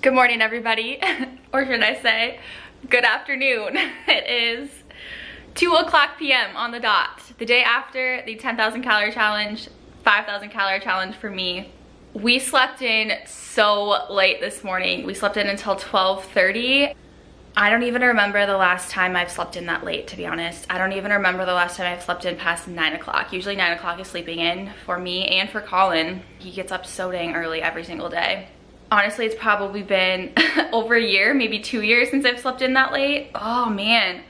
Good morning, everybody, or should I say, good afternoon. It is 2:00 p.m. on the dot, the day after the 10,000 calorie challenge, 5,000 calorie challenge for me. We slept in so late this morning. We slept in until 12:30. I don't even remember the last time I've slept in that late, to be honest. I don't even remember the last time I've slept in past 9 o'clock. Usually 9 o'clock is sleeping in for me and for Colin. He gets up so dang early every single day. Honestly, it's probably been over a year, maybe 2 years since I've slept in that late. Oh man,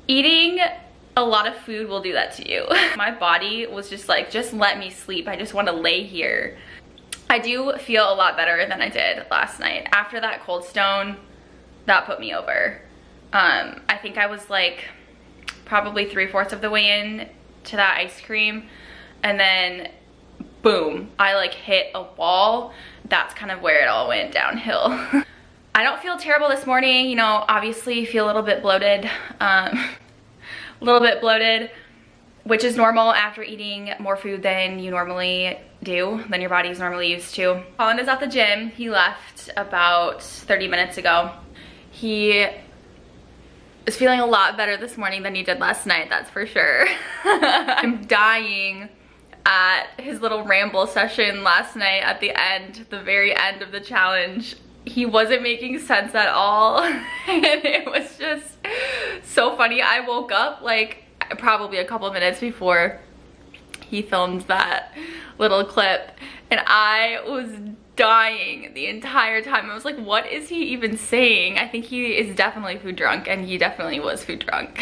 eating a lot of food will do that to you. My body was just like, just let me sleep. I just want to lay here. I do feel a lot better than I did last night. After that cold stone, that put me over. I think I was like probably 3/4 of the way in to that ice cream, and then boom, I like hit a wall. That's kind of where it all went downhill. I don't feel terrible this morning, you know, obviously feel a little bit bloated, which is normal after eating more food than you normally do, than your body's normally used to. Colin is at the gym. He left about 30 minutes ago. He is feeling a lot better this morning than he did last night, that's for sure. I'm dying at his little ramble session last night at the end, the very end of the challenge. He wasn't making sense at all, and it was just so funny. I woke up like probably a couple minutes before he filmed that little clip, and I was dying the entire time. I was like, what is he even saying? I think he is definitely food drunk, and he definitely was food drunk.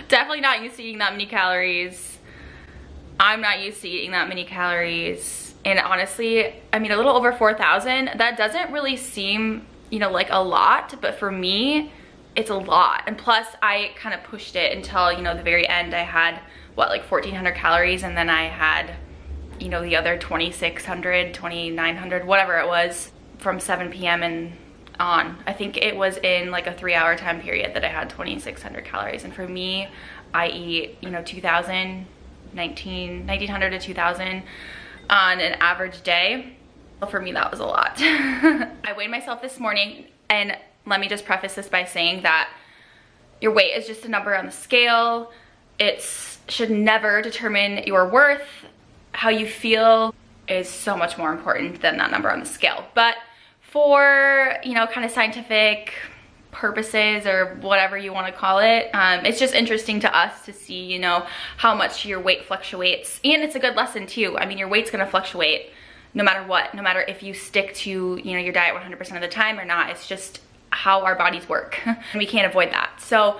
Definitely not used to eating that many calories. I'm not used to eating that many calories. And honestly, I mean, a little over 4,000, that doesn't really seem, you know, like a lot, but for me, it's a lot. And plus I kind of pushed it until, you know, the very end. I had what, like 1,400 calories, and then I had, you know, the other 2,600, 2,900, whatever it was, from 7 p.m. and on. I think it was in like a 3-hour time period that I had 2,600 calories. And for me, I eat, you know, 1,900 to 2,000 on an average day. Well, for me, that was a lot. I weighed myself this morning, and let me just preface this by saying that your weight is just a number on the scale. It should never determine your worth. How you feel is so much more important than that number on the scale. But for, you know, kind of scientific purposes or whatever you want to call it, it's just interesting to us to see, you know, how much your weight fluctuates. And it's a good lesson too. I mean, your weight's going to fluctuate no matter what, no matter if you stick to, you know, your diet 100% of the time or not. It's just how our bodies work, and we can't avoid that. So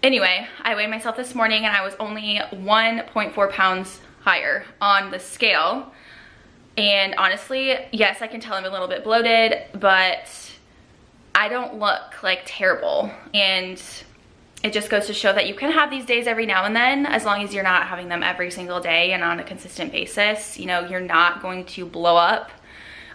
anyway, I weighed myself this morning, and I was only 1.4 pounds higher on the scale. And honestly, yes, I can tell I'm a little bit bloated, but I don't look like terrible. And it just goes to show that you can have these days every now and then, as long as you're not having them every single day and on a consistent basis. You know, you're not going to blow up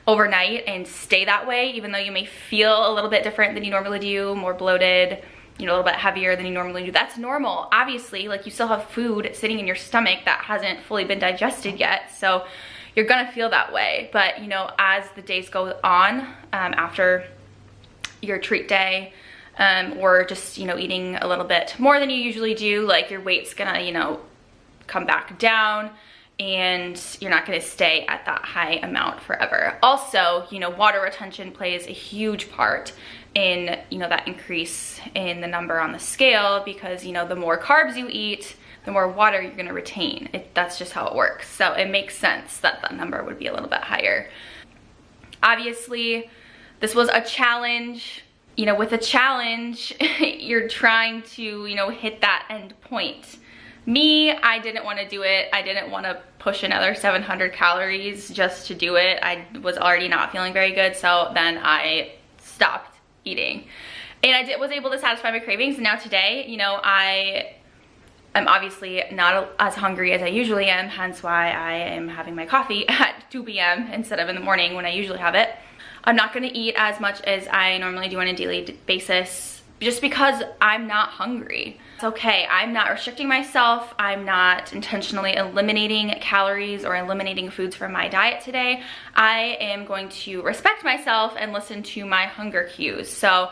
overnight and stay that way, even though you may feel a little bit different than you normally do, more bloated, you know, a little bit heavier than you normally do. That's normal. Obviously, like, you still have food sitting in your stomach that hasn't fully been digested yet, so you're gonna feel that way. But, you know, as the days go on, after your treat day, or just, you know, eating a little bit more than you usually do, like, your weight's gonna, you know, come back down, and you're not gonna stay at that high amount forever. Also, you know, water retention plays a huge part in, you know, that increase in the number on the scale, because, you know, the more carbs you eat, the more water you're gonna retain. That's just how it works. So it makes sense that that number would be a little bit higher. Obviously, this was a challenge. You know, with a challenge, you're trying to, you know, hit that end point. Me, I didn't want to do it. I didn't want to push another 700 calories just to do it. I was already not feeling very good, so then I stopped eating. And I was able to satisfy my cravings. And now today, you know, I'm obviously not as hungry as I usually am, hence why I am having my coffee at 2 p.m. instead of in the morning when I usually have it. I'm not gonna eat as much as I normally do on a daily basis. just because I'm not hungry. It's okay. I'm not restricting myself. I'm not intentionally eliminating calories or eliminating foods from my diet today. I am going to respect myself and listen to my hunger cues. So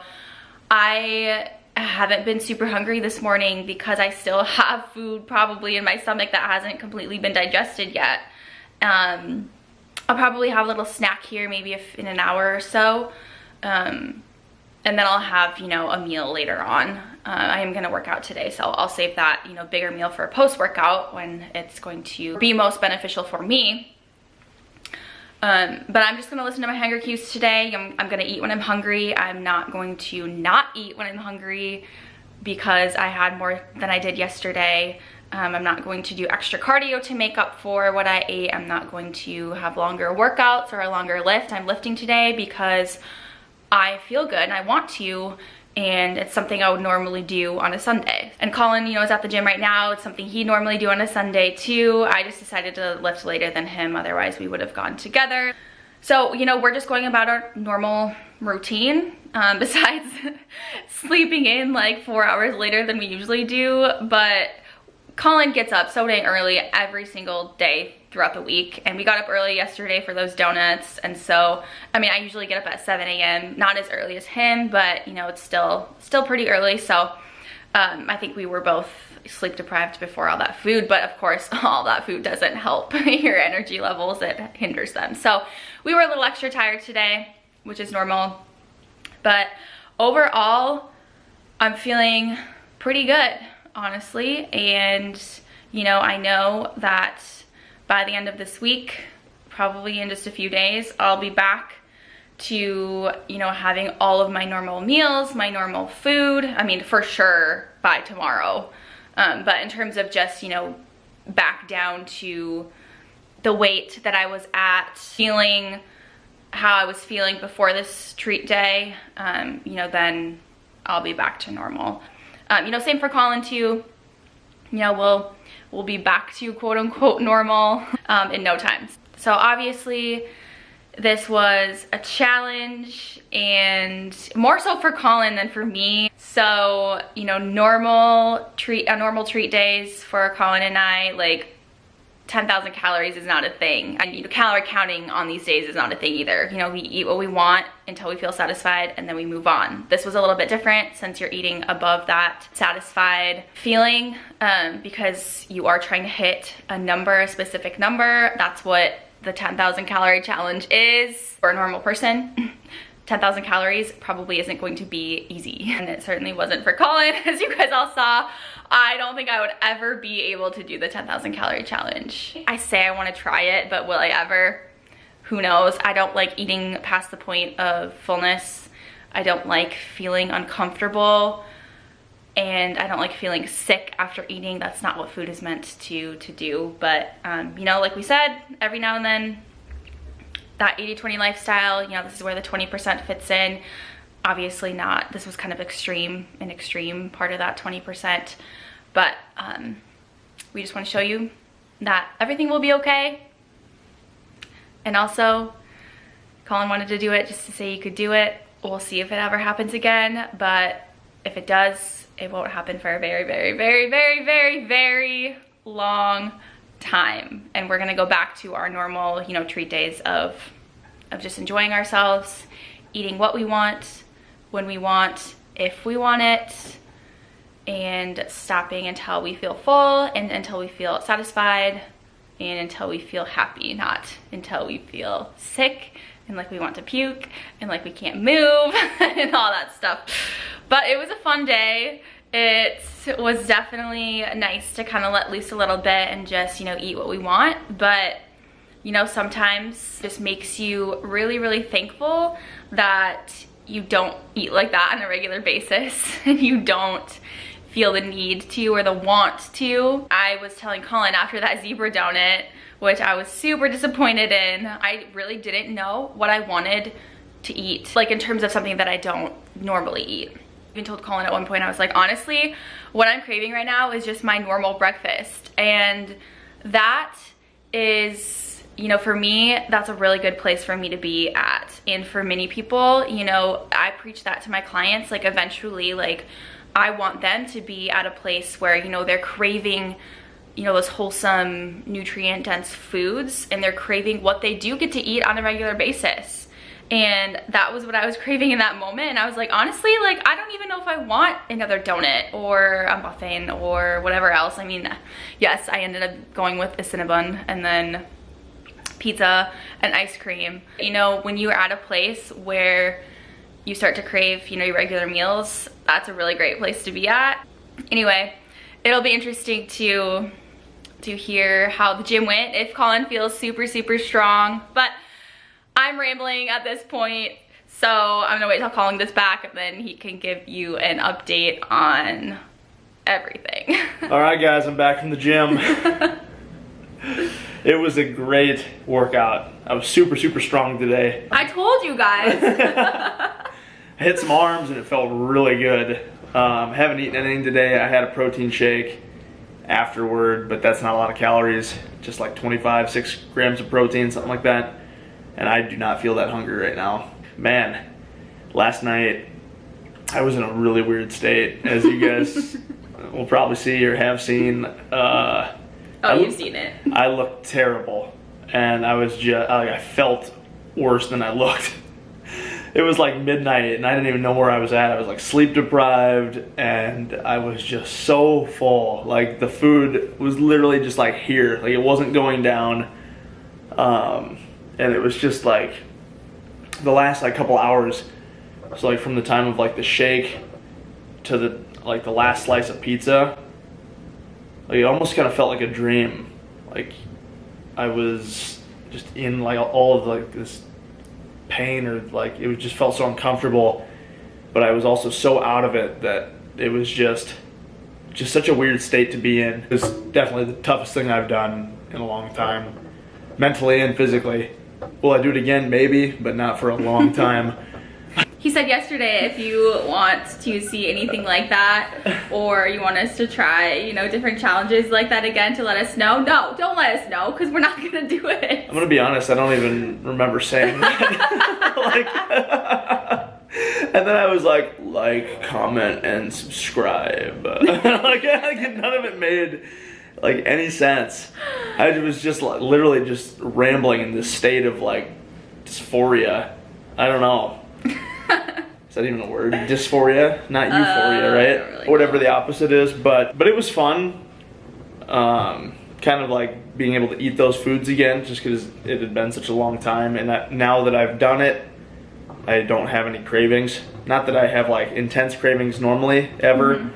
I haven't been super hungry this morning because I still have food probably in my stomach that hasn't completely been digested yet. I'll probably have a little snack here maybe if in an hour or so. And then I'll have, you know, a meal later on. I am gonna work out today, so I'll save that, you know, bigger meal for a post-workout when it's going to be most beneficial for me. But I'm just gonna listen to my hunger cues today. I'm gonna eat when I'm hungry. I'm not going to not eat when I'm hungry because I had more than I did yesterday. I'm not going to do extra cardio to make up for what I ate. I'm not going to have longer workouts or a longer lift. I'm lifting today because I feel good and I want to, and it's something I would normally do on a Sunday. And Colin, you know, is at the gym right now. It's something he'd normally do on a Sunday too. I just decided to lift later than him, otherwise we would have gone together. So, you know, we're just going about our normal routine, besides sleeping in like 4 hours later than we usually do. But Colin gets up so dang early every single day throughout the week, and we got up early yesterday for those donuts. And so, I mean, I usually get up at 7 a.m. not as early as him, but you know, it's still pretty early. So I think we were both sleep deprived before all that food, but of course all that food doesn't help your energy levels, it hinders them. So we were a little extra tired today, which is normal, but overall I'm feeling pretty good, honestly. And you know, I know that by the end of this week, probably in just a few days, I'll be back to, you know, having all of my normal meals, my normal food. I mean, for sure by tomorrow. But in terms of just, you know, back down to the weight that I was at, feeling how I was feeling before this treat day, you know, then I'll be back to normal. You know, same for Colin too. You know, we'll be back to quote unquote normal in no time. So obviously this was a challenge, and more so for Colin than for me. So, you know, normal treat days for Colin and I, like 10,000 calories is not a thing. And you know, calorie counting on these days is not a thing either. You know, we eat what we want until we feel satisfied, and then we move on. This was a little bit different since you're eating above that satisfied feeling, because you are trying to hit a number, a specific number. That's what the 10,000 calorie challenge is for a normal person. 10,000 calories probably isn't going to be easy, and it certainly wasn't for Colin, as you guys all saw. I don't think I would ever be able to do the 10,000 calorie challenge. I say I want to try it, but will I ever? Who knows? I don't like eating past the point of fullness. I don't like feeling uncomfortable, and I don't like feeling sick after eating. That's not what food is meant to do. But you know, like we said, every now and then, that 80-20 lifestyle, you know, this is where the 20% fits in. Obviously not, this was kind of an extreme part of that 20%, but we just want to show you that everything will be okay. And also, Colin wanted to do it just to say you could do it. We'll see if it ever happens again, but if it does, it won't happen for a very, very, very, very, very, very long time. And we're gonna go back to our normal, you know, treat days of just enjoying ourselves, eating what we want, when we want, if we want it, and stopping until we feel full and until we feel satisfied and until we feel happy, not until we feel sick and like we want to puke and like we can't move and all that stuff. But it was a fun day. It was definitely nice to kind of let loose a little bit and just, you know, eat what we want. But, you know, sometimes it just makes you really, really thankful that you don't eat like that on a regular basis and you don't feel the need to or the want to. I was telling Colin after that zebra donut, which I was super disappointed in, I really didn't know what I wanted to eat, like in terms of something that I don't normally eat. I even told Colin at one point, I was like, honestly, what I'm craving right now is just my normal breakfast. And that is, you know, for me, that's a really good place for me to be at. that. And for many people, you know, I preach that to my clients, like eventually, like I want them to be at a place where, you know, they're craving, you know, those wholesome, nutrient dense foods, and they're craving what they do get to eat on a regular basis. And that was what I was craving in that moment. And I was like, honestly, like, I don't even know if I want another donut or a muffin or whatever else. I mean, yes, I ended up going with a Cinnabon and then pizza and ice cream. You know, when you're at a place where you start to crave, you know, your regular meals, that's a really great place to be at. Anyway, it'll be interesting to hear how the gym went, if Colin feels super, super strong. But I'm rambling at this point, so I'm gonna wait till Colin gets back and then he can give you an update on everything. All right, guys, I'm back from the gym. It was a great workout. I was super, super strong today. I told you guys. I hit some arms and it felt really good. Haven't eaten anything today. I had a protein shake afterward, but that's not a lot of calories. Just like 6 grams of protein, something like that. And I do not feel that hungry right now. Man, last night I was in a really weird state, as you guys will probably see or have seen. You've seen it. I looked terrible, and I was just, I felt worse than I looked. It was like midnight, and I didn't even know where I was at. I was like sleep deprived, and I was just so full. Like the food was literally just like here, like it wasn't going down. And it was just like the last like couple hours, so like from the time of like the shake to the last slice of pizza, like it almost kind of felt like a dream. Like I was just in like all of like this pain, or like it was just felt so uncomfortable, but I was also so out of it that it was just such a weird state to be in. It was definitely the toughest thing I've done in a long time, mentally and physically. Will I do it again? Maybe, but not for a long time. He said yesterday, if you want to see anything like that, or you want us to try, you know, different challenges like that again, to let us know. No, don't let us know, because we're not gonna do it. I'm gonna be honest, I don't even remember saying that. And then I was like, comment, and subscribe. Like none of it made like any sense. I was just like literally just rambling in this state of like dysphoria. I don't know. Is that even a word? Dysphoria, not euphoria, right? Really, whatever the opposite is. But it was fun. Kind of like being able to eat those foods again, just because it had been such a long time. And that now that I've done it, I don't have any cravings. Not that I have like intense cravings normally ever,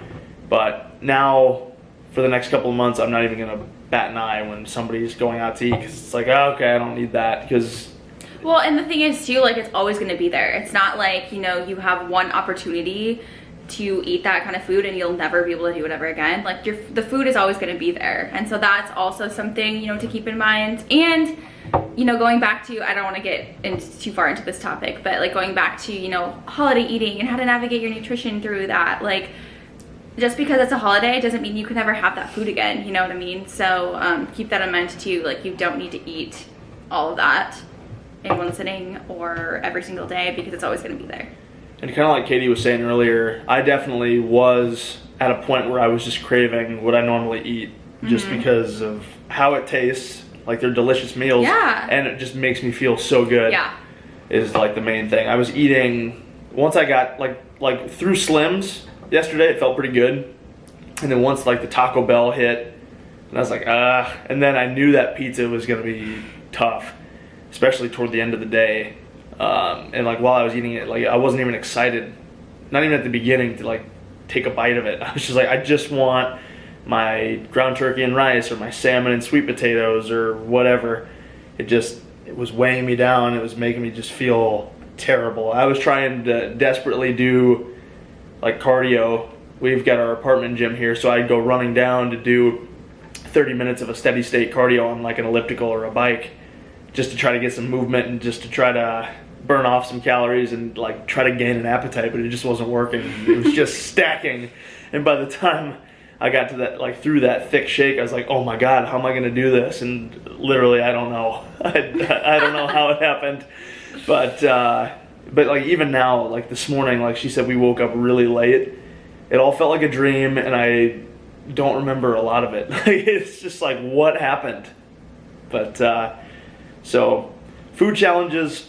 but now for the next couple of months, I'm not even gonna bat an eye when somebody's going out to eat, because it's like, oh, okay, I don't need that, because. Well, and the thing is too, like it's always gonna be there. It's not like, you know, you have one opportunity to eat that kind of food and you'll never be able to do it ever again. Like the food is always gonna be there, and so that's also something, you know, to keep in mind. And you know, going back to, I don't want to get too far into this topic, but like going back to, you know, holiday eating and how to navigate your nutrition through that, like just because it's a holiday doesn't mean you can never have that food again, you know what I mean? So keep that in mind too. Like you don't need to eat all of that in one sitting or every single day, because it's always going to be there. And kind of like Katie was saying earlier, I definitely was at a point where I was just craving what I normally eat, just because of how it tastes. Like they're delicious meals, and it just makes me feel so good. Is like the main thing. I was eating, once I got like through Slims yesterday, it felt pretty good. And then once like the Taco Bell hit, and I was like, and then I knew that pizza was gonna be tough, especially toward the end of the day. And like while I was eating it, like I wasn't even excited, not even at the beginning, to like take a bite of it. I was just like, I just want my ground turkey and rice, or my salmon and sweet potatoes, or whatever. It was weighing me down. It was making me just feel terrible. I was trying to desperately do like cardio. We've got our apartment gym here, so I'd go running down to do 30 minutes of a steady state cardio on like an elliptical or a bike, just to try to get some movement and just to try to burn off some calories and like try to gain an appetite, but it just wasn't working. It was just stacking. And by the time I got to that, like through that thick shake, I was like, oh my God, how am I gonna do this? And literally, I don't know. I don't know how it happened. But like even now, like this morning, like she said, we woke up really late. It all felt like a dream, and I don't remember a lot of it. It's just like, what happened? But so food challenges,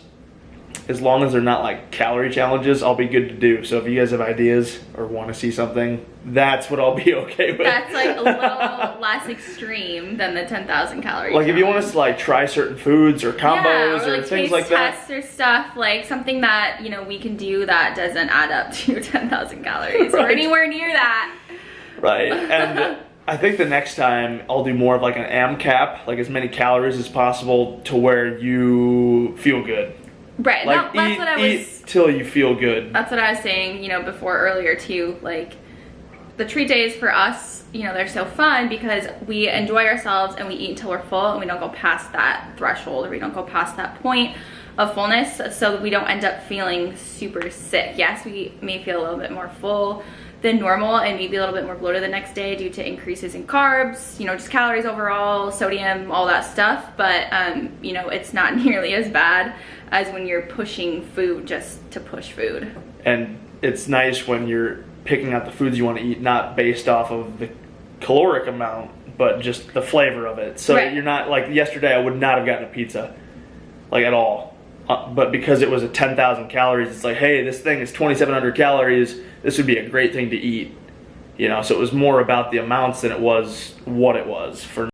as long as they're not like calorie challenges, I'll be good to do. So if you guys have ideas or want to see something, that's what I'll be okay with. That's like a little less extreme than the 10,000 calorie like challenge. If you want us to like try certain foods or combos or or like things like that. tests or stuff, like something that, you know, we can do that doesn't add up to 10,000 calories or anywhere near that. Right. And I think the next time I'll do more of like an AMCAP, like as many calories as possible to where you feel good. Right. Like eat till you feel good. That's what I was saying, you know, before earlier too. Like the treat days for us, you know, they're so fun because we enjoy ourselves and we eat until we're full and we don't go past that threshold, or we don't go past that point of fullness, so that we don't end up feeling super sick. Yes, we may feel a little bit more full than normal and maybe a little bit more bloated the next day due to increases in carbs, you know, just calories overall, sodium, all that stuff. But you know, it's not nearly as bad as when you're pushing food just to push food. And it's nice when you're picking out the foods you want to eat, not based off of the caloric amount, but just the flavor of it. So You're not like yesterday, I would not have gotten a pizza, like at all. But because it was a 10,000 calories, it's like, hey, this thing is 2,700 calories. This would be a great thing to eat, you know. So it was more about the amounts than it was what it was for